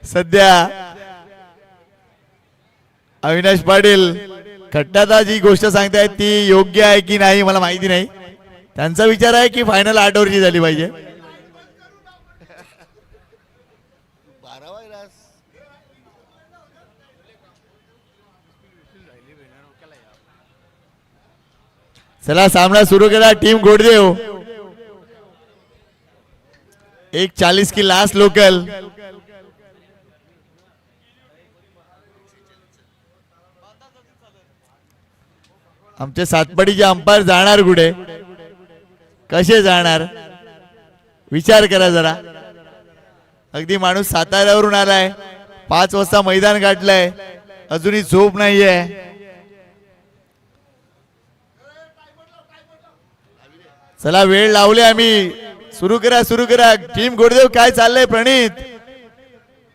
सध्या अविनाश पाटील खट्टादा जी गोष्ट सांगतायत ती योग्य आहे की नाही मला माहिती नाही. त्यांचा विचार आहे की फायनल 8 ओव्हरची झाली पाहिजे. चला सामना सुरू करा. टीम गोडदेव 1:40 की लास्ट लोकल. आमचे सातपडीचे अंपायर जाणार कुठे कसे जाणार विचार करा जरा. अगदी माणूस साताऱ्यावरून आलाय 5 वाजता मैदान गाठलंय अजूनही झोप नाहीये. चला वेळ लावले आम्ही. सुरू करा सुरू करा. टीम गोडदेव काय चाललंय प्रणित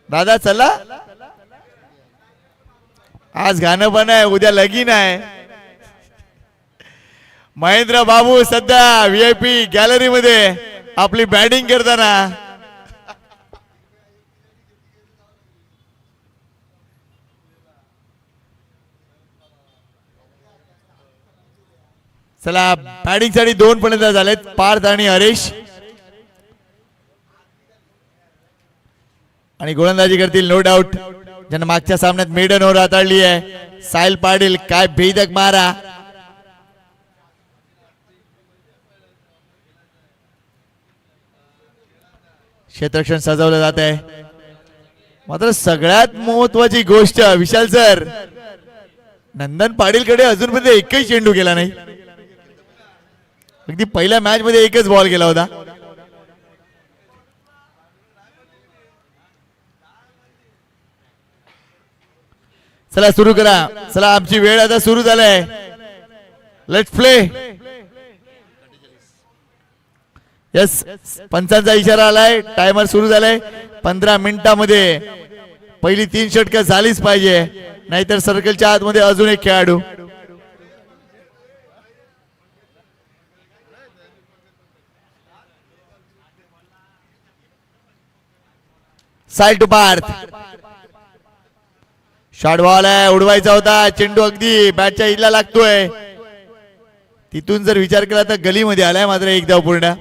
दादा चला. आज गाणं पण आहे उद्या लगीन आहे. महेंद्र बाबू सध्या VIP गॅलरी मध्ये आपली बॅटिंग करताना. चला बॅटिंग साठी 2 फलंदाज झालेत पार्थ आणि हरीश आणि गोलंदाजी करतील नो डाऊट ज्यांना मागच्या सामन्यात मेडन ओव्हर हाताळली आहे. साहिल पाटील काय भेदक मारा. क्षेत्ररक्षण सजवलं जात आहे. मात्र सगळ्यात महत्वाची गोष्ट विशाल सर नंदन पाटील कडे अजूनपर्यंत एकही चेंडू गेला नाही. अगदी पहिल्या मॅच मध्ये एकच बॉल गेला होता. चला सुरू करा. चला आमची वेळ आता सुरू झालाय. Let's play. यस पंचांचा इशारा आलाय. टायमर सुरू झालाय. 15 मिनिटांमध्ये पहिली 3 षटकं झालीच पाहिजे नाहीतर सर्कलच्या आतमध्ये अजून एक खेळाडू. Side to Parth. Short ball आहे उडवायचा होता. चेंडू अगदी बॅटच्या इडला लागतोय. तिथून जर विचार केला तर गलीमध्ये आलाय मात्र एक धाव पूर्ण.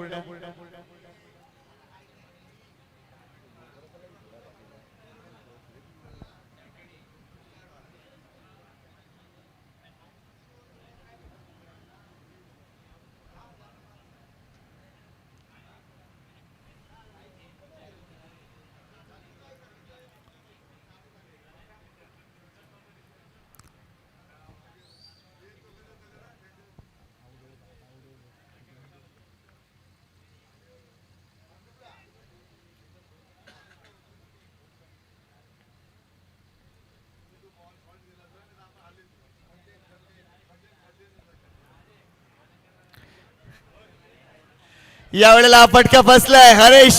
या वेळेला फटका फसलाय हरीश.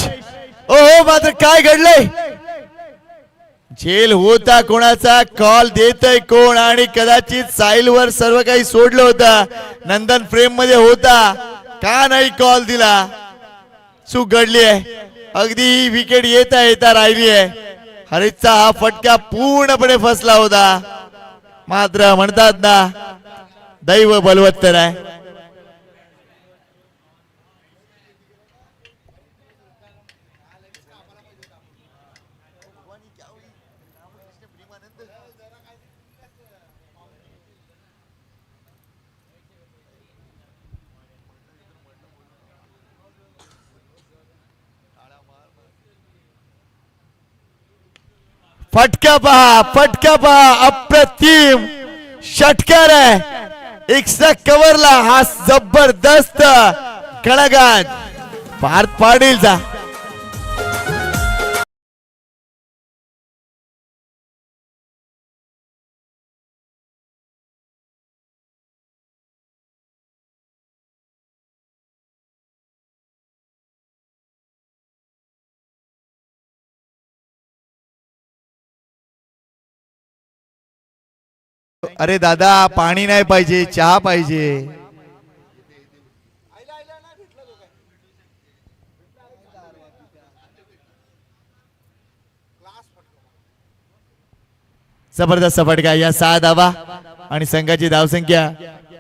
ओहो मात्र काय घडलंय. झेल होता कोणाचा कॉल देतय कोण आणि कदाचित साहिल वर सर्व काही सोडलं होतं. नंदन फ्रेम मध्ये होता का नाही कॉल दिला. चूक घडली आहे. अगदी विकेट येता येता राहिली आहे. हरीशचा हा फटका पूर्णपणे फसला होता. मात्र म्हणतात ना दैव बलवत्तर आहे. फटका पहा अप्रतिम षटकार आहे. एक्स्ट्रा कव्हरला हा जबरदस्त कळाघात पार्थ पाटीलचा. अरे दादा पाणी नाही पाहिजे चहा पाहिजे. जबरदस्त फटका या 6 धावा आणि संघाची धावसंख्या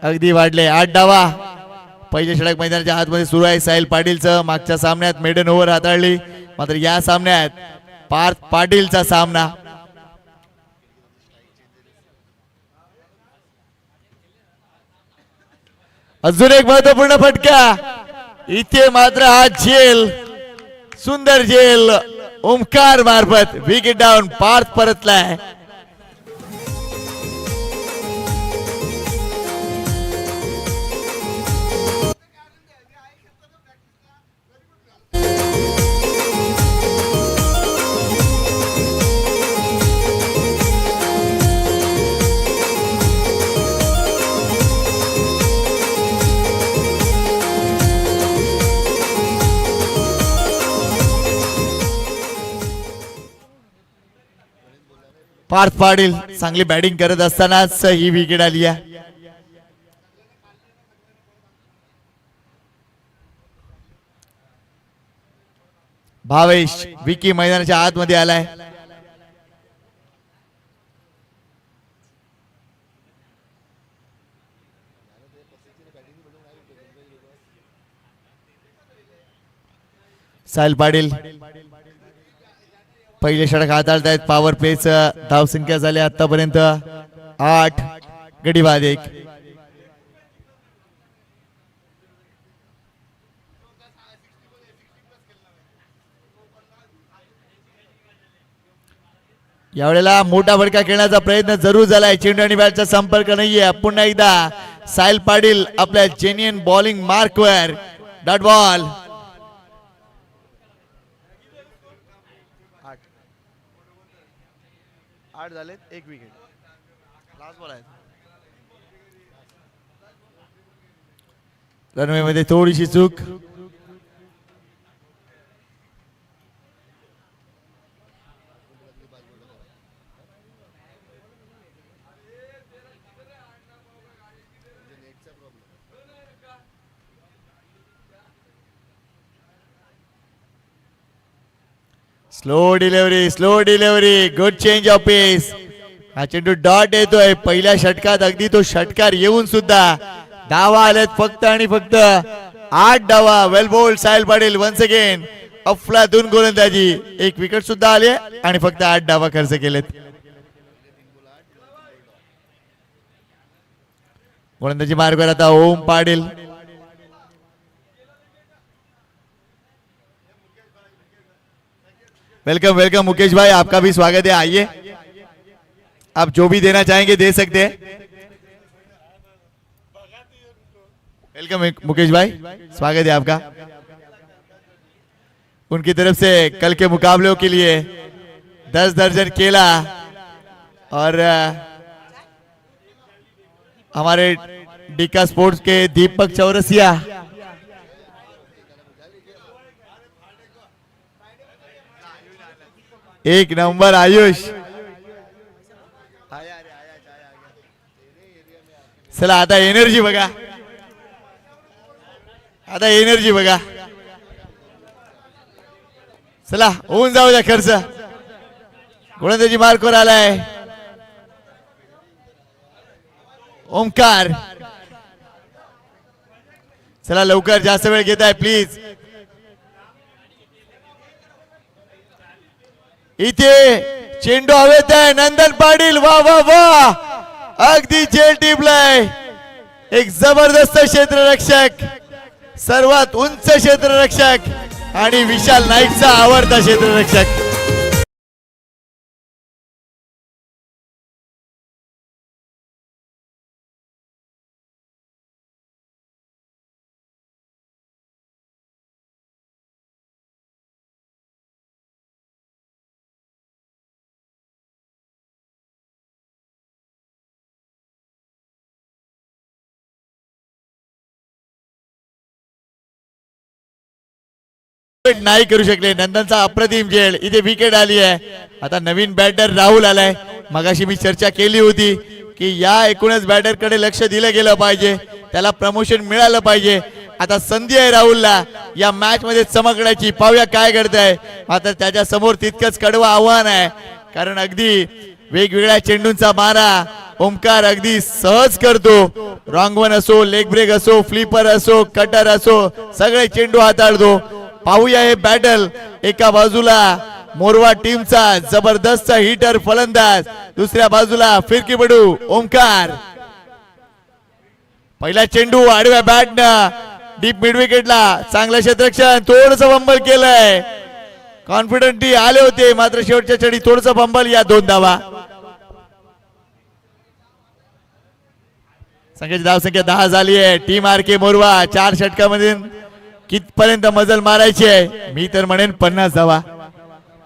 अगदी वाढले 8 धावा. पहिले षटक मैदानाच्या आतमध्ये सुरू आहे साहिल पाटीलचं. मागच्या सामन्यात मेडन ओव्हर हाताळली, मात्र या सामन्यात पार्थ पाटीलचा सामना. अजून एक महत्वपूर्ण फटका इथे मात्र हा झेल, सुंदर झेल ओमकार मार्फत विकेट डाऊन. पार्थ परतलाय. पार्थ पाटील चांगली बॅटिंग करत असतानाच ही विकेट आली आहे. भावेश विकी मैदानाच्या आतमध्ये आलाय. साहिल पाटील पहिले षटक हाताळतायत. पॉवर प्लेच धावसंख्या झाली आतापर्यंत 8, गडी बाद 1. यावेळेला मोठा फटका खेळण्याचा प्रयत्न जरूर झालाय. चेंडू आणि बॅटचा संपर्क नाहीये. पुन्हा एकदा साहिल पाटील आपल्या जेन्युइन बॉलिंग मार्कवर. Dot ball. आठ झालेत, 1 विकेट. लास्ट बॉल आहे. रनवे मध्ये थोडीशी चूक. Slow delivery good change of pace. हा चेंडू डॉट येतोय. पहिल्या षटकात अगदी तो षटकार येऊन सुद्धा धावा आलेत फक्त आणि फक्त 8 धावा. Well bowled Sahil Patil once again. अफलातून गोलंदाजी. 1 विकेट सुद्धा आले आणि फक्त 8 धावा खर्च केलेत. गोलंदाजी मार्गावर आता ओम पाटील. वेलकम वेलकम मुकेश भाई, आपका भी स्वागत है. आइए, आप जो भी देना चाहेंगे दे सकते हैं. वेलकम मुकेश भाई, स्वागत है आपका. उनकी तरफ से कल के मुकाबलों के लिए 10 दर्जन केला और हमारे डीका स्पोर्ट्स के दीपक चौरसिया, एक नंबर आयुष. चला आता एनर्जी बघा, आता एनर्जी बघा. चला होऊन जाऊ द्या खर्च. गोलंदाजी मार्कवर आलाय ओमकार. चला लवकर, जास्त वेळ घेताय प्लीज. इथे चेंडू हवेत आहे. नंदन पाटील वा वा वा, अगदी झेल टिपलाय. एक जबरदस्त क्षेत्ररक्षक, सर्वात उंच क्षेत्ररक्षक आणि विशाल नाईकचा आवडता क्षेत्ररक्षक. नाही करू शकले. नंदनचा अप्रतिम झेल. इथे विकेट आली आहे. आता नवीन बॅटर राहुल आलाय. मगाशी मी चर्चा केली होती की या एकूणच बॅटर कडे लक्ष दिलं गेलं पाहिजे, त्याला प्रमोशन मिळालं पाहिजे. आता संधी आहे राहुलला या मॅच मध्ये चमकण्याची. पाहूया काय करताय. मात्र त्याच्या समोर तितकंच कडवं आव्हान आहे, कारण अगदी वेगवेगळ्या चेंडूंचा मारा ओमकार अगदी सहज करतो. रॉंग वन असो, लेग ब्रेक असो, फ्लिपर असो, कटर असो, सगळे चेंडू हाताळतो. पाहूया हे बॅटल. एका बाजूला मोरवा टीमचा जबरदस्त हिटर फलंदाज, दुसऱ्या बाजूला फिरकीपटू ओमकार. पहिला चेंडू आडव्या बॅटनं डीप मिड विकेटला, चांगलं क्षेत्ररक्षण, थोडस फंबल केलंय. कॉन्फिडंटली आले होते मात्र शेवटच्या चढी थोडस फंबल. या 2 धावा. संघाची धावसंख्या 10 झाली आहे. टीम आर के मोरवा 4 षटकामध्ये कितपर्यंत मजल मारायची आहे? मी तर म्हणेन 50 धावा.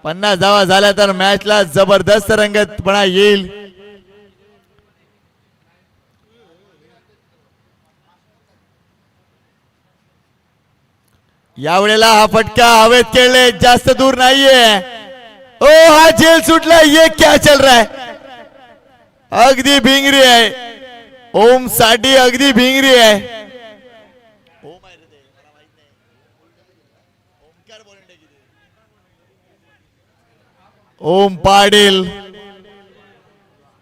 50 धावा झाल्या तर मॅचला जबरदस्त रंगतपणा येईल. यावेळेला हा फटका हवेत खेळले, जास्त दूर नाहीये. ओ हा झेल सुटला. ये क्या चल रहा है? अगदी भिंगरी आहे ओम साठी, अगदी भिंगरी आहे. ओम पाटील,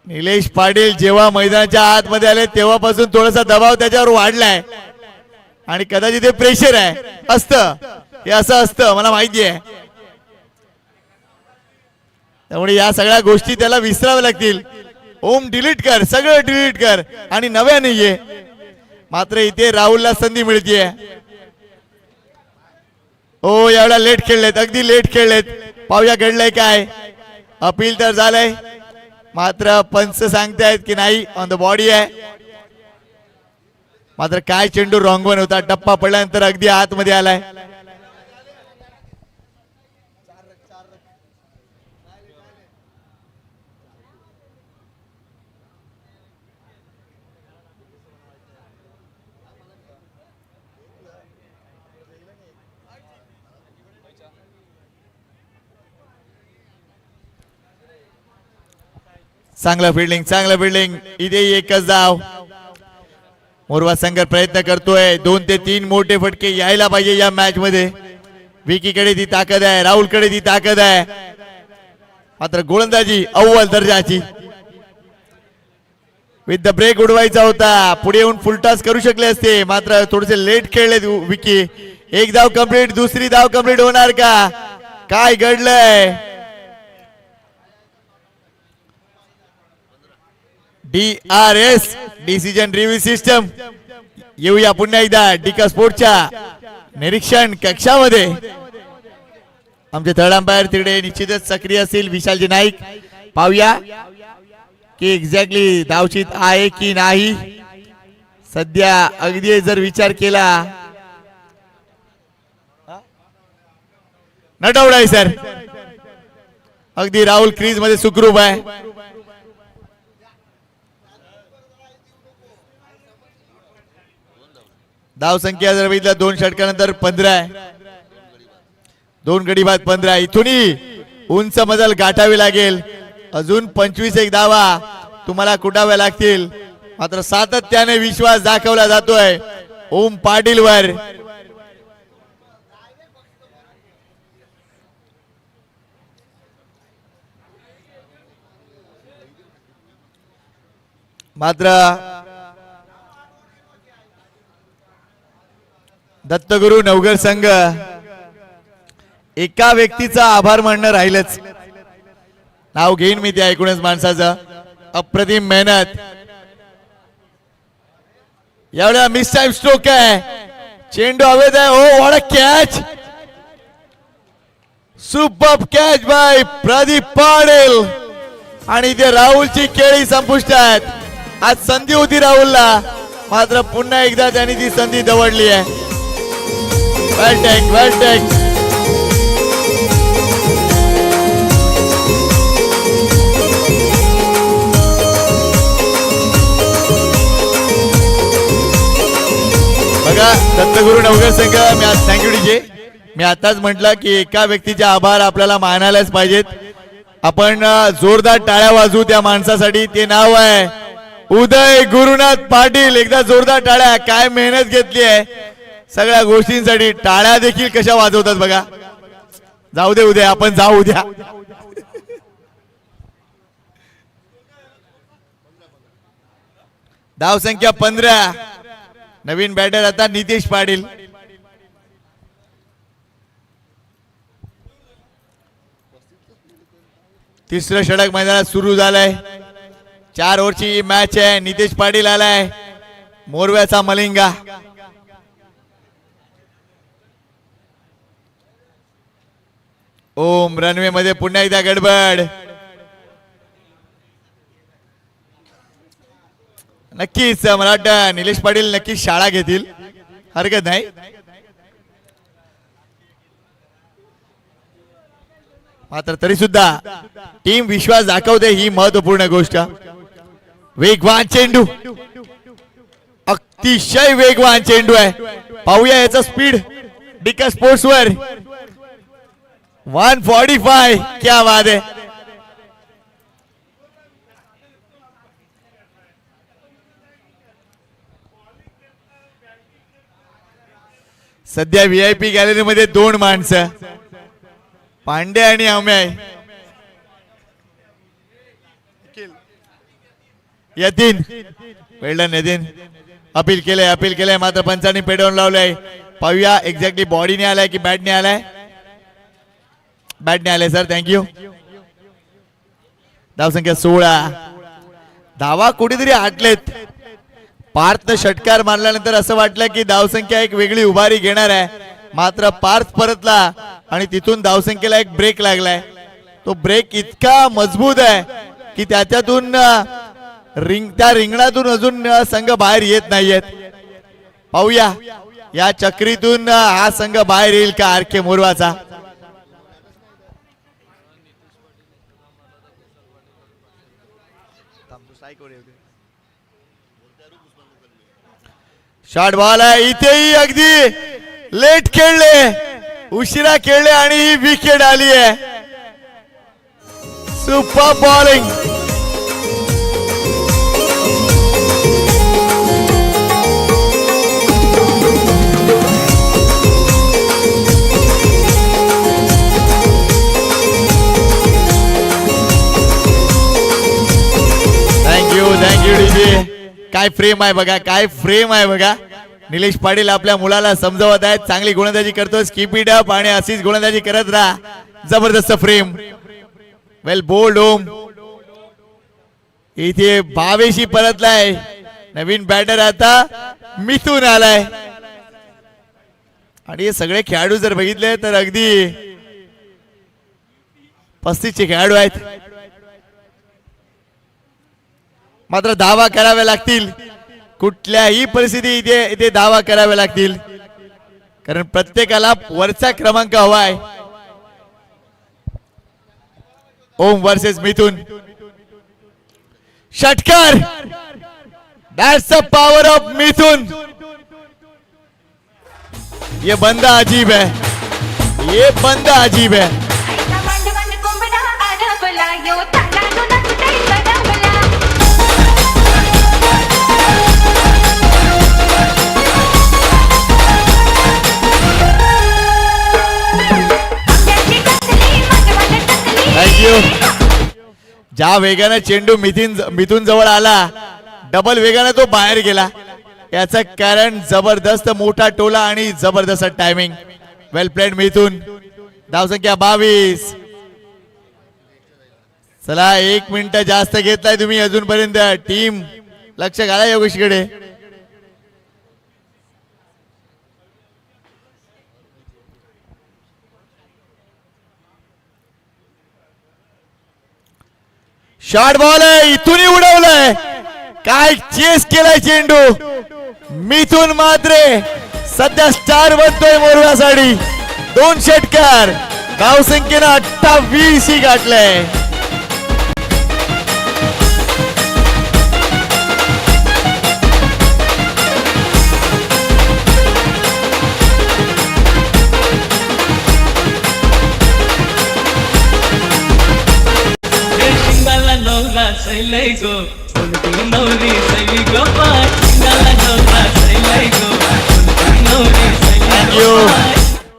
निलेश पाटील जेव्हा मैदानाच्या आतमध्ये आले तेव्हापासून थोडासा दबाव त्याच्यावर वाढलाय आणि कदाचित ते प्रेशर आहे. असतं हे असं असतं, मला माहिती आहे. त्यामुळे या सगळ्या गोष्टी त्याला विसराव्या लागतील. ओम डिलीट कर, सगळं डिलीट कर आणि नव्याने ये. मात्र इथे राहुलला संधी मिळतीये. ओ एवढा लेट खेळलेत, अगदी लेट खेळलेत. पाहूया घडलंय काय. अपील तर झालंय मात्र पंच सांगतायत की नाही ऑन द बॉडी आहे. मात्र काय चेंडू रॉंग वन होता. टप्पा पडल्यानंतर अगदी आतमध्ये आलाय. चांगलं फिल्डिंग, चांगलं फिल्डिंग. इथे एकच धाव. मोरवा संघ प्रयत्न करतोय. 2 ते 3 मोठे फटके यायला पाहिजे या मॅच मध्ये. विकीकडे ती ताकद आहे, राहुलकडे ती ताकद आहे. मात्र गोलंदाजी अव्वल दर्जाची. विथ द ब्रेक उडवायचा होता, पुढे येऊन फुलटॉस करू शकले असते मात्र थोडेसे लेट खेळले विकी. एक धाव कंप्लीट, दुसरी धाव कंप्लीट होणार का? काय घडलंय? DRS decision review system. येऊया पुन्हा एकदा डिका स्पोर्टच्या निरीक्षण कक्षामध्ये. आमचे थर्ड अंपायर तिकडे निश्चितच सक्रिय असतील, विशालजी नाईक. पाहूया की एक्झॅक्टली धावशीत आहे की नाही. सध्या अगदी जर विचार केला नट आउट आहे सर. अगदी राहुल क्रीज मध्ये सुखरूप आहे. धाव संख्या जर बघितलं 2 षटकानंतर 15 आहे. 2 गडी बाद 15. इथूनही उंच मजल गाठावी लागेल. अजून 25 एक धावा तुम्हाला कुटाव्या लागतील. मात्र सातत्याने विश्वास दाखवला जातोय ओम पाटील वर. मात्र दत्तगुरु नवगर संघ एका व्यक्तीचा आभार मानणं राहिलंच. नाव घेईन मी त्या एकूणच माणसाचं. अप्रतिम मेहनत. एवढा मिस टाइम स्ट्रोक आहे. चेंडू हवेत आहे. ओ what a catch. Super catch by Pradeep Patil. आणि इथे राहुलची केळी संपुष्टात. आज संधी होती राहुलला मात्र पुन्हा एकदा त्यांनी ती संधी दवडली आहे. वेल टेक, वेल टेक. बघा दत्तगुरु नवगर संघ, मी आज थँक्यू डीजे. मी आताच म्हटलं की एका व्यक्तीचे आभार आपल्याला मानायलाच पाहिजेत. आपण जोरदार टाळ्या वाजवू त्या माणसासाठी. ते नाव आहे उदय गुरुनाथ पाटील. एकदा जोरदार टाळ्या. काय मेहनत घेतली आहे सगळ्या गोष्टींसाठी. टाळ्या देखील कशा वाजवतात बघा. जाऊ दे उद्या, आपण जाऊ उद्या. धाव संख्या 15. नवीन बॅटर आता नितेश पाटील. तिसरं षटक मैदानात सुरू झालंय. 4 ओव्हरची मॅच आहे. नितेश पाटील आलाय, मोरव्याचा मलिंगा. ओम रनवे मध्ये पुन्हा एकदा गडबड. नक्कीच मला वाटतं निलेश पाटील नक्कीच शाळा घेतील, हरकत नाही. मात्र तरी सुद्धा टीम विश्वास दाखवते, ही महत्वपूर्ण गोष्ट. वेगवान चेंडू, अतिशय वेगवान चेंडू आहे. पाहूया याचा स्पीड डिका स्पोर्ट्स वर. 145. क्या बात आहे. सध्या व्हीआयपी गॅलरी मध्ये 2 माणसं, पांडे आणि अमेय. यतीन वेल्डन यतीन अपील केलंय मात्र पंचांनी पेटवून लावलंय. पाहूया एक्झॅक्टली बॉडीने आलाय की बॅटने आलाय. बॅटने आले सर, थँक्यू. धाव संख्या 16. धावा कुठेतरी आटलेत. पार्थनं षटकार मारल्यानंतर असं वाटलं की धावसंख्या एक वेगळी उभारी घेणार आहे, मात्र पार्थ परतला आणि तिथून धावसंख्येला एक ब्रेक लागलाय. तो ब्रेक इतका मजबूत आहे की त्याच्यातून त्या रिंगणातून अजून संघ बाहेर येत नाहीयेत. पाहूया या चक्रीतून हा संघ बाहेर येईल का आर के मोरवाचा. शॉट बॉल आहे. इथेही अगदी लेट खेळले, उशिरा खेळले आणि ही विकेट आली आहे. Super bowling. Thank you DJ. काय फ्रेम आहे बघा, काय फ्रेम आहे बघा. निलेश पाटील आपल्या मुलाला समजवत आहेत, चांगली गोलंदाजी करतोस, कीप इट अप आणि अशीच गोलंदाजी करत राहा. जबरदस्त फ्रेम, वेल बोल्ड. ओम इथे भावेशी परतलाय. नवीन बॅटर आता मिथून आलाय. आणि हे सगळे खेळाडू जर बघितले तर अगदी 35चे खेळाडू आहेत. मात्र धावा कराव्या लागतील, कुठल्याही परिस्थिती इथे धावा कराव्या लागतील, कारण प्रत्येकाला वरचा क्रमांक हवाय. ओम वर्सेस मिथुन. षटकार. दॅट्स द पॉवर ऑफ मिथुन. ये बंदा अजीब है, ये बंदा अजीब है. ज्या वेगाने चेंडू मिथुन जवळ आला, डबल वेगाने तो बाहेर गेला. याचं कारण जबरदस्त मोठा टोला आणि जबरदस्त टायमिंग. वेल प्लेड मिथुन. धावसंख्या 22. चला 1 मिनिट जास्त घेतलाय तुम्ही अजूनपर्यंत. टीम लक्ष घाला योगेशकडे. शॉर्ट बॉल आहे, इथूनही उडवलंय. काय चेस केलाय चेंडू. मिथुन मात्र सध्या स्टार बनतोय मोरवासाठी. 2 षटकार. धावसंख्येनं 28 ही गाठलंय.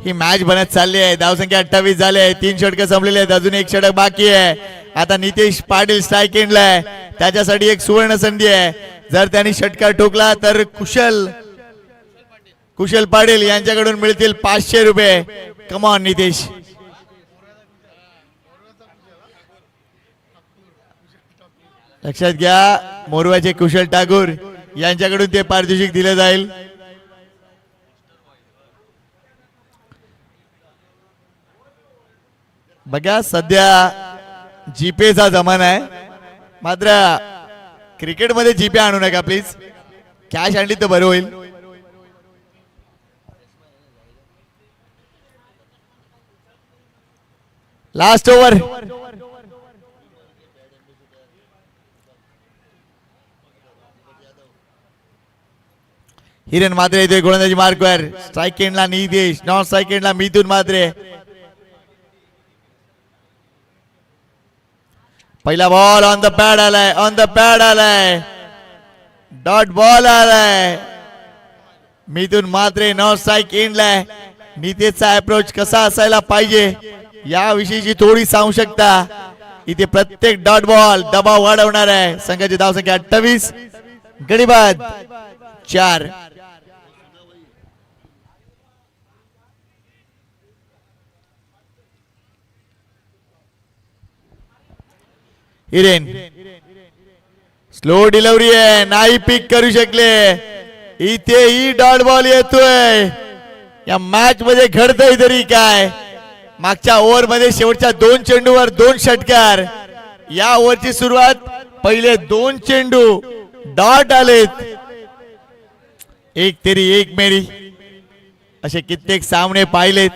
ही मॅच बनत चालली आहे. धावसंख्या 28 झाली आहे. 3 षटक संपलेले आहेत, अजून 1 षटक बाकी आहे. आता नितेश पाटील स्ट्राईक एंडला आहे, त्याच्यासाठी एक सुवर्ण संधी आहे. जर त्यांनी षटकार ठोकला तर कुशल पाटील यांच्याकडून मिळतील 500 रुपये. कमॉन नितेश. लक्षात घ्या, मोरवाचे कुशल ठाकूर यांच्याकडून ते पारितोषिक दिले जाईल. बघा, सध्या जीपेचा जमाना आहे, मात्र क्रिकेटमध्ये जीपे आणू नका प्लीज. कॅश आणली तर बरं होईल. Last over. हिरेन मात्रे येते गोलंदाजी मार्कवर. स्ट्राईक एंडला नितेश, नॉन स्ट्राईक एंडला मिथुन मात्रे. पहिला बॉल ऑन द पॅड आलाय, ऑन द पॅड आलाय, डॉट बॉल आलाय. मिथुन मात्रे नॉन स्ट्राईक एंडला. नितेशचा अप्रोच कसा असायला पाहिजे याविषयीची थोडी सांगू शकता. इथे प्रत्येक डॉट बॉल दबाव वाढवणार आहे. संघाची धावसंख्या 28, गडीबाद 4. हिरेन स्लो डिलिव्हरी आहे, नाही पिक करू शकले. इथेही डॉट बॉल येतोय. या मॅच मध्ये घडतंय तरी काय. मागच्या ओव्हर मध्ये शेवटच्या 2 चेंडूवर 2 षटकार. या ओव्हरची सुरुवात पहिले 2 चेंडू डॉट आलेत. एक तेरी एक मेरी असे कित्येक सामने पाहिलेत.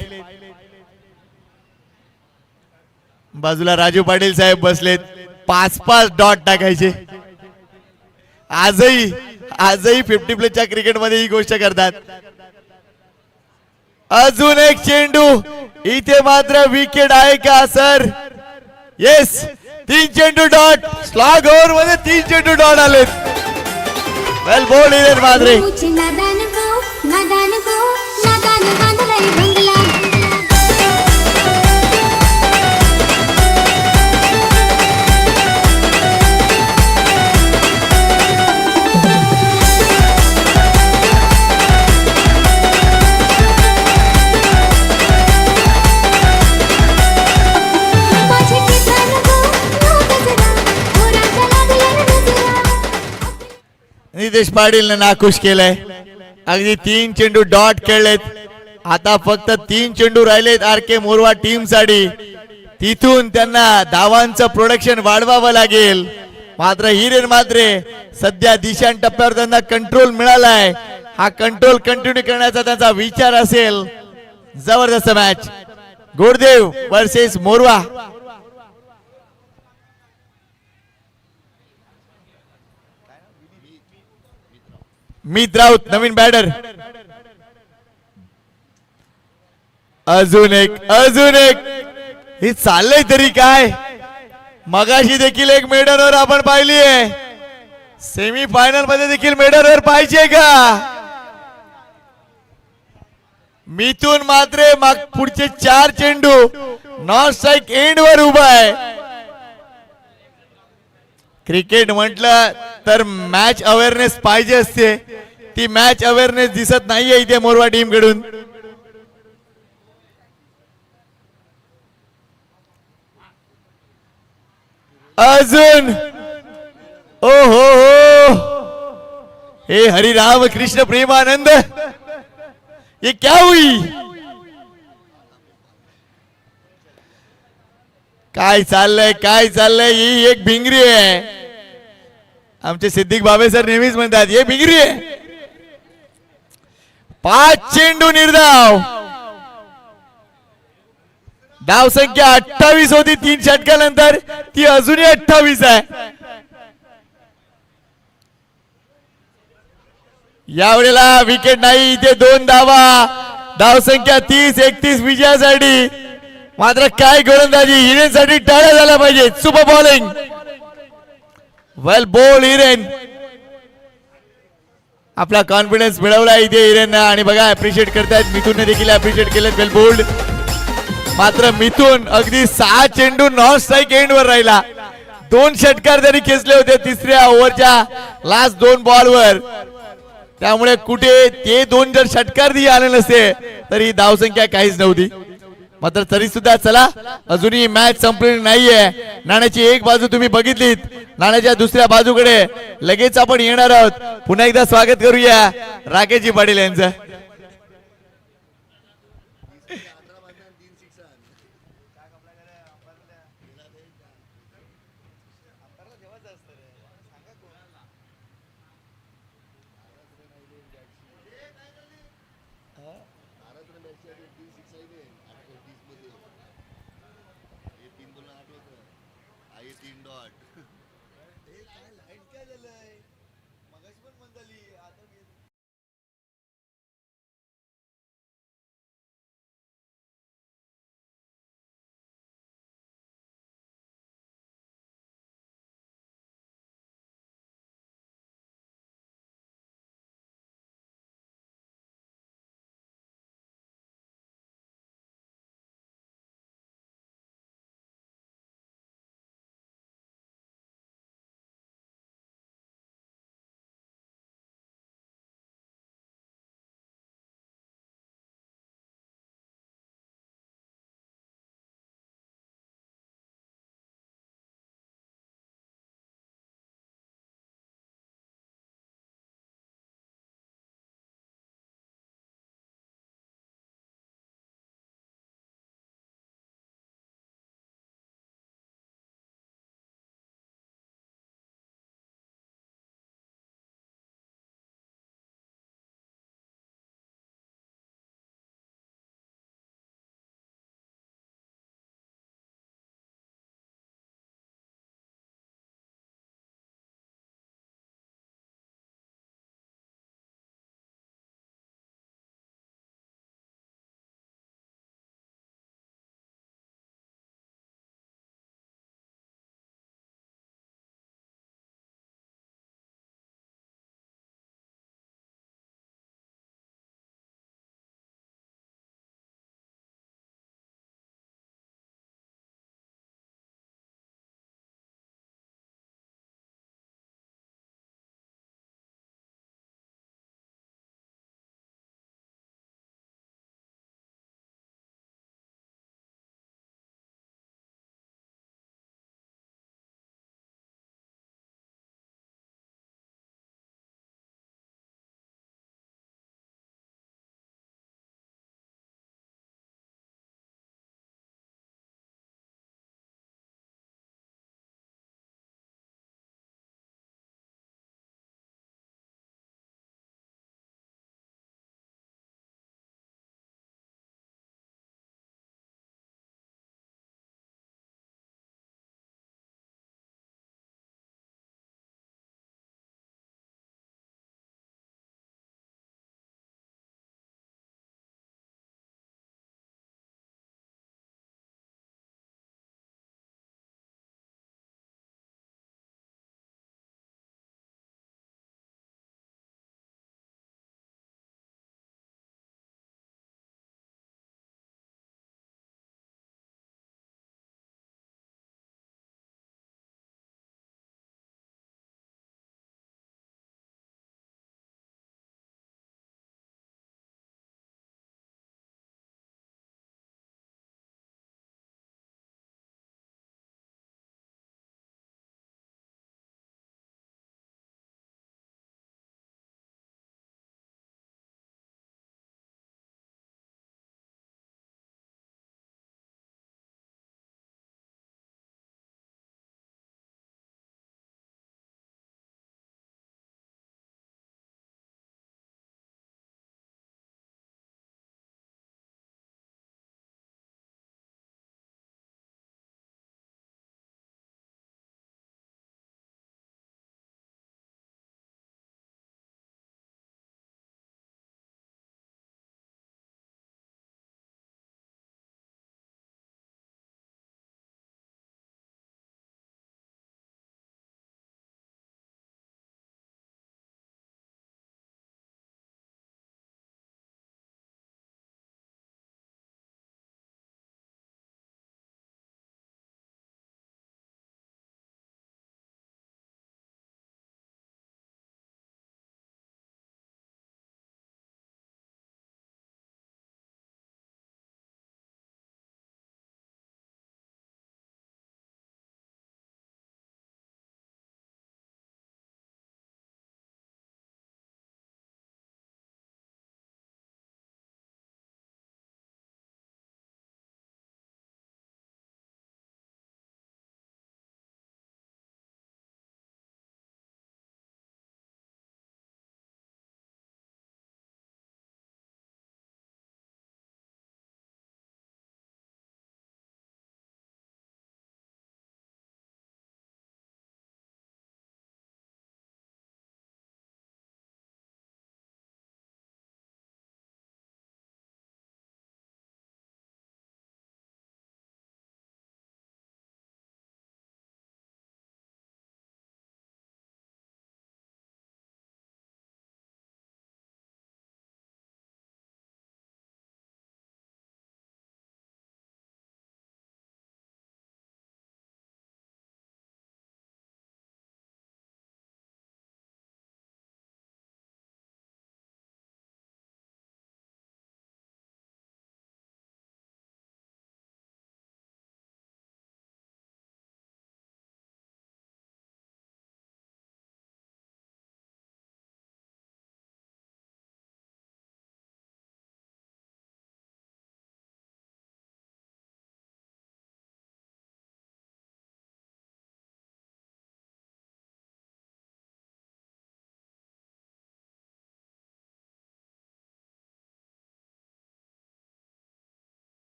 बाजूला राजू पाटील साहेब बसलेत, 5-5 डॉट टाकायचे. आजही 50 प्लेच्या क्रिकेट मध्ये ही गोष्ट करतात. अजून एक चेंडू. इथे मात्र विकेट आहे का सर? येस, 3 चेंडू डॉट. स्लॉग ओव्हर मध्ये 3 चेंडू डॉट आलेत. वेल बोल्ड हिरेन मात्रे. नितेश पाटील नाखुश केलंय. अगदी 3 चेंडू डॉट खेळलेत. आता फक्त 3 चेंडू राहिलेत आर के मोरवा टीम साठी. तिथून त्यांना धावांचं प्रोडक्शन वाढवावं लागेल. मात्र हिरेन मात्रे सध्या दिशान टप्प्यावर त्यांना कंट्रोल मिळालाय. हा कंट्रोल कंटिन्यू करण्याचा त्यांचा विचार असेल. जबरदस्त मॅच. गोडदेव वर्सेस मोरवा. मीत राऊत नवीन बॅटर. अजून एक हे चाललंय तरी काय. मगाशी देखील एक मेडनवर आपण पाहिली आहे. सेमी फायनल मध्ये देखील मेडनवर पाहिजे का. मिथुन मात्रे पुढचे 4 चेंडू नॉन स्ट्राईक एंड वर उभा आहे. क्रिकेट म्हटलं तर मॅच अवेअरनेस पाहिजे असते. ती मॅच अवेअरनेस दिसत नाहीये इथे मोरवा टीम कडून. अजून ओ हो हे हरिराम कृष्ण प्रेमानंद, ये क्या हुई. काय चाललंय ही एक भिंगरी आहे. आमचे सिद्दीक बाबे सर नेहमीच म्हणतात हे भिंगरी आहे. 5 चेंडू निर्धाव. धाव संख्या 28 होती 3 षटकानंतर, ती अजूनही 28 आहे. यावेळेला विकेट नाही. इथे 2 धावा. धाव संख्या 30-31 विजयासाठी. मात्र काय गोलंदाजी. हिरेनसाठी टाळ्या झाल्या पाहिजे. Super bowling. Well bowled Hiren. आपला कॉन्फिडन्स मिळवला इथे हिरेन आणि बघा अप्रिशिएट करतायत. मिथुनने देखील अप्रिशिएट केलं. वेल बोल्ड. मात्र मिथून अगदी 6 चेंडू नॉन स्ट्राईक एंड वर राहिला. 2 षटकार त्यांनी खेचले होते तिसऱ्या ओव्हरच्या लास्ट 2 बॉलवर. त्यामुळे कुठे ते 2 जर षटकार दी आले नसते तरी धावसंख्या काहीच नव्हती. मात्र तरी सुद्धा चला अजूनही मॅच संपलेली नाहीये. नाण्याची एक बाजू तुम्ही बघितलीत, नाण्याच्या दुसऱ्या बाजूकडे लगेच आपण येणार आहोत. पुन्हा एकदा स्वागत करूया राकेशजी पाटील यांचं.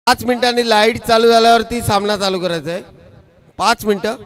5 मिनिटांनी लाईट चालू झाल्यावरती सामना चालू करायचा आहे. 5 मिनिटं.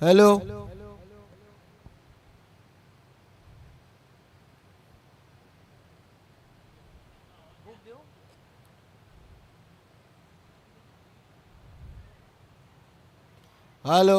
हॅलो. हॅलो.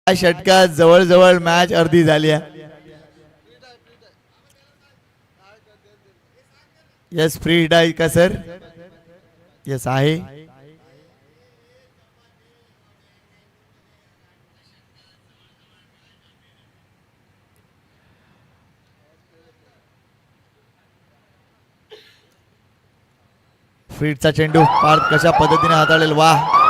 या षटकात जवळजवळ मॅच अर्धी झाली आहे. यस फ्री हिट आहे का सर? यस आहे. फ्रीडचा चेंडू पार कशा पद्धतीने हाताळेल. वाह.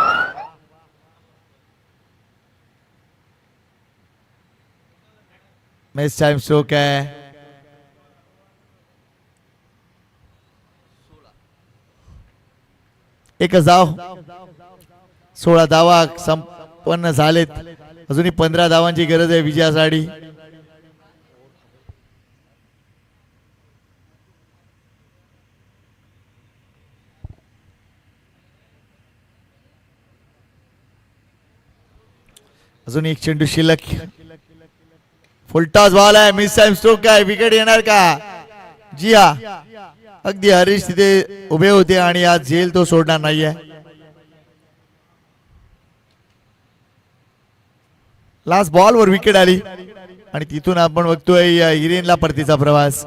मिस टाइम स्ट्रोक आहे. एकच धाव. 16 धावा संपन्न झालेत. अजूनही 15 धावांची गरज आहे विजयासाठी. अजून एक चेंडू शिल्लक. फुलटॉस बॉल आहे. मिस टाइम स्ट्रोक आहे. विकेट येणार का? जी हा. अगदी हरीश तिथे उभे होते आणि आज झेल तो सोडणार नाहीये. लास्ट बॉल वर विकेट आली आणि तिथून आपण बघतोय हिरेनला परतीचा प्रवास.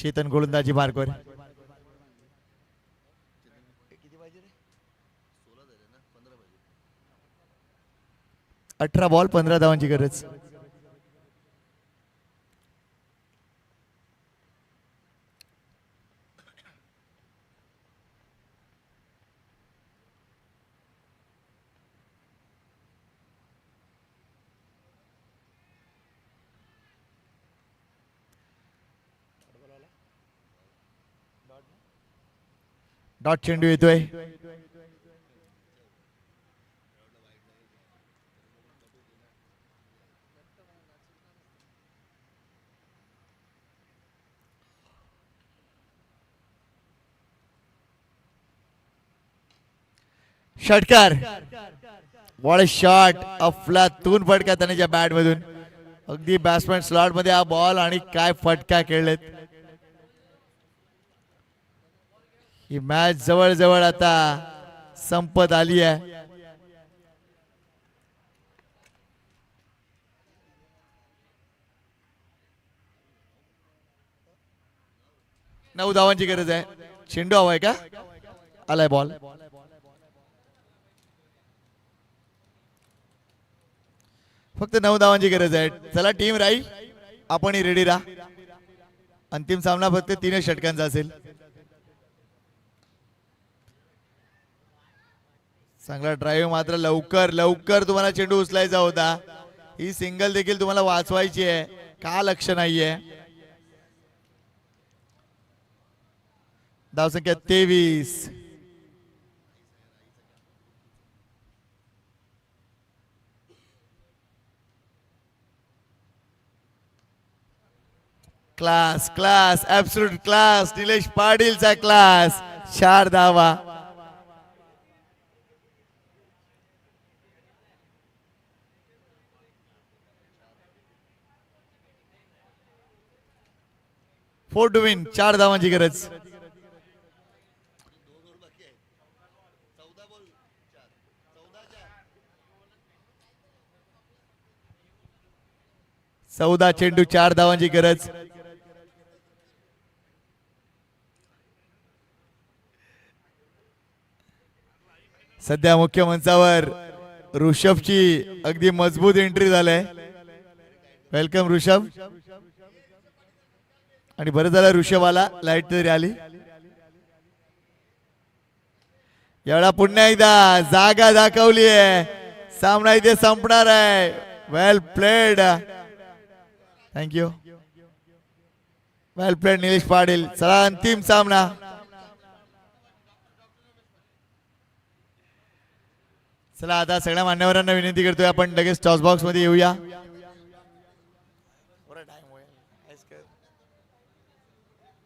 चेतन गोलंदाजी मार्गवर. 18 बॉल 15 धावांची गरज. डॉट चेंडू येतोय. षटकार. What a shot. अफलातून फटका त्याच्या बॅट मधून. अगदी बॅट्समॅन स्लॉट मध्ये हा बॉल आणि काय फटका खेळलेत. ही मॅच जवळजवळ आता संपत आली आहे. नऊ धावांची गरज आहे. चेंडू हवाय का? आलाय बॉल. फक्त 9 धावांची गरज आहे. चला टीम राहील आपणही रेडी राहा. अंतिम सामना फक्त 3 षटकांचा असेल. चांगला ड्राईव्ह. मात्र लवकर लवकर तुम्हाला चेंडू उचलायचा होता. ही सिंगल देखील तुम्हाला वाचवायची आहे. का लक्ष नाहीये. धावसंख्या 23. Class class absolute class. Nilesh पाटीलचा क्लास. 4 धावा. Four to win. 4 धावांची गरज. चौदा चेंडू 4 धावांची गरज. सध्या मुख्य मंचावर ऋषभची अगदी मजबूत एंट्री झालाय. वेलकम ऋषभ. आणि बरं झालं ऋषभाला लाईट तरी आली. एवढा पुन्हा एकदा जागा दाखवली आहे. सामना इथे संपणार आहे. वेल प्लेड. थँक्यू. वेल प्लेड निलेश पाटील. चला अंतिम सामना. चला आता सगळ्या मान्यवरांना विनंती करतोय आपण लगेच टॉस बॉक्स मध्ये येऊया.